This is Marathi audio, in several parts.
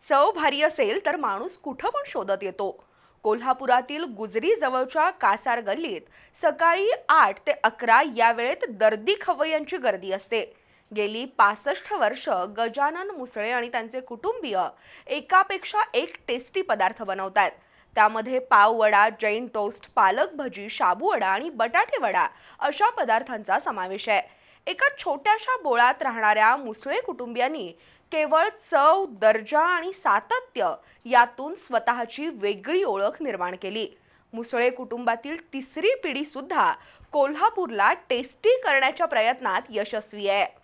चव भारी असेल तर माणूस कुठं पण शोधत येतो। कोल्हापुरातील गुजरी जवळच्या कासार गल्लीत सकाळी 8 ते 11 या वेळेत दर्दी खवय्यांची गर्दी असते। गेली 65 वर्ष गजानन मुसळे आणि त्यांचे कुटुंबीय एकापेक्षा एक टेस्टी पदार्थ बनवतात। त्यामध्ये पाव वडा, जैन टोस्ट, पालक भजी, शाबू वडा आणि बटाटे वडा अशा पदार्थांचा समावेश आहे। एका छोट्याशा बोळात राहणाऱ्या मुसळे कुटुंबियांनी केवळ चव, दर्जा आणि सातत्य यातून स्वतःची वेगळी ओळख निर्माण केली। मुसळे कुटुंबातील तिसरी पिढी सुद्धा कोल्हापूरला टेस्टी करण्याच्या प्रयत्नात यशस्वी आहे।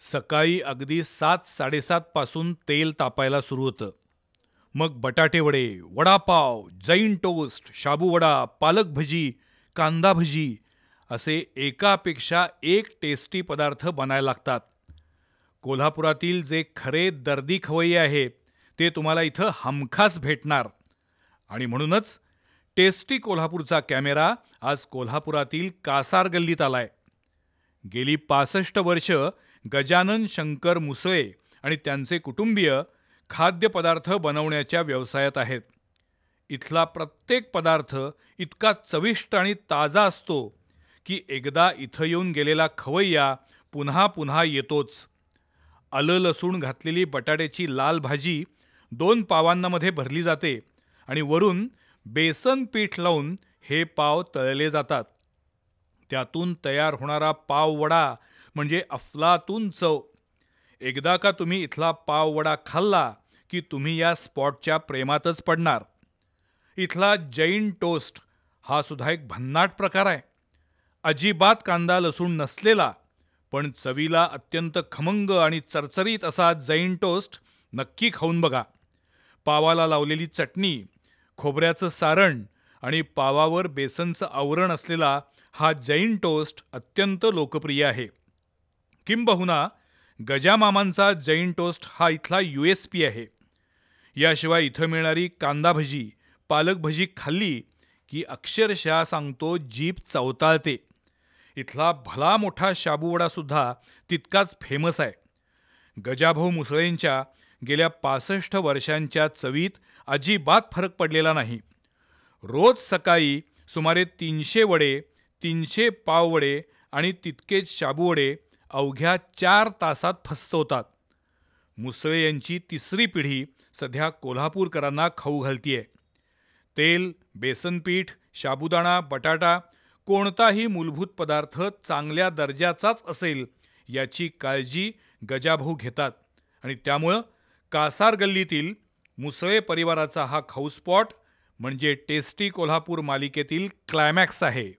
सकाळी अगदी 7-7:30 पासून तेल तापायला सुरू होतं। मग बटाटे वडे, वडापाव, जैन टोस्ट, शाबू वडा, पालक भजी, कांदा भजी असे एकापेक्षा एक टेस्टी पदार्थ बनायला लागतात। कोल्हापुरातील जे खरे दर्दी खवय्ये आहेत ते तुम्हाला इथं हमखास भेटणार। आणि म्हणूनच टेस्टी कोल्हापूरचा कॅमेरा आज कोल्हापुरातील कासार गल्लीत आलाय। गेली 65 वर्ष गजानन शंकर मुसळे आणि त्यांचे कुटुंबीय खाद्यपदार्थ बनवण्याच्या व्यवसायात आहेत। इथला प्रत्येक पदार्थ इतका चविष्ट आणि ताजा असतो की एकदा इथं येऊन गेलेला खवय्या पुन्हा पुन्हा येतोच। आलं लसूण घातलेली बटाट्याची लाल भाजी 2 पावांमध्ये भरली जाते आणि वरून बेसन पीठ लावून हे पाव तळले जातात। त्यातून तयार होणारा पाव वडा म्हणजे अफलातून चव। एकदा का तुम्ही इथला पाव वडा खाल्ला की तुम्ही या स्पॉटच्या प्रेमातच पडणार। इथला जैन टोस्ट हा सुद्धा एक भन्नाट प्रकार आहे। अजिबात कांदा लसूण नसलेला पण चवीला अत्यंत खमंग आणि चरचरीत असा जैन टोस्ट नक्की खाऊन बघा। पावाला लावलेली चटणी, खोबऱ्याचं सारण आणि पावावर बेसनचं आवरण असलेला हा जैन टोस्ट अत्यंत लोकप्रिय आहे। किंबहुना गजामामांचा जैन टोस्ट हा इथला USP आहे। याशिवाय इथं मिळणारी कांदा भजी, पालक भजी खाल्ली की अक्षरशः सांगतो जीभ चवताळते। इथला भला मोठा शाबू वडा सुद्धा तितकाच फेमस आहे। गजाभाऊ मुसळेंच्या गेल्या 65 वर्षांच्या चवीत अजिबात फरक पडलेला नाही। रोज सकाळी सुमारे 300 वडे, 300 पाव वडे आणि तितकेच शाबू वडे अवघ्या 4 तासात फस्तवतात। मुसळे यांची तिसरी पिढी सध्या कोल्हापूरकरांना खाऊ घालतीये। तेल, बेसनपीठ, साबुदाणा, बटाटा कोणताही मूलभूत पदार्थ चांगल्या दर्जाचाच असेल याची काळजी गजाभाऊ घेतात आणि त्यामुळं कासार गल्लीतील मुसळे परिवाराचा हा खाऊ स्पॉट म्हणजे टेस्टी कोल्हापूर मालिकेतील क्लायमॅक्स आहे।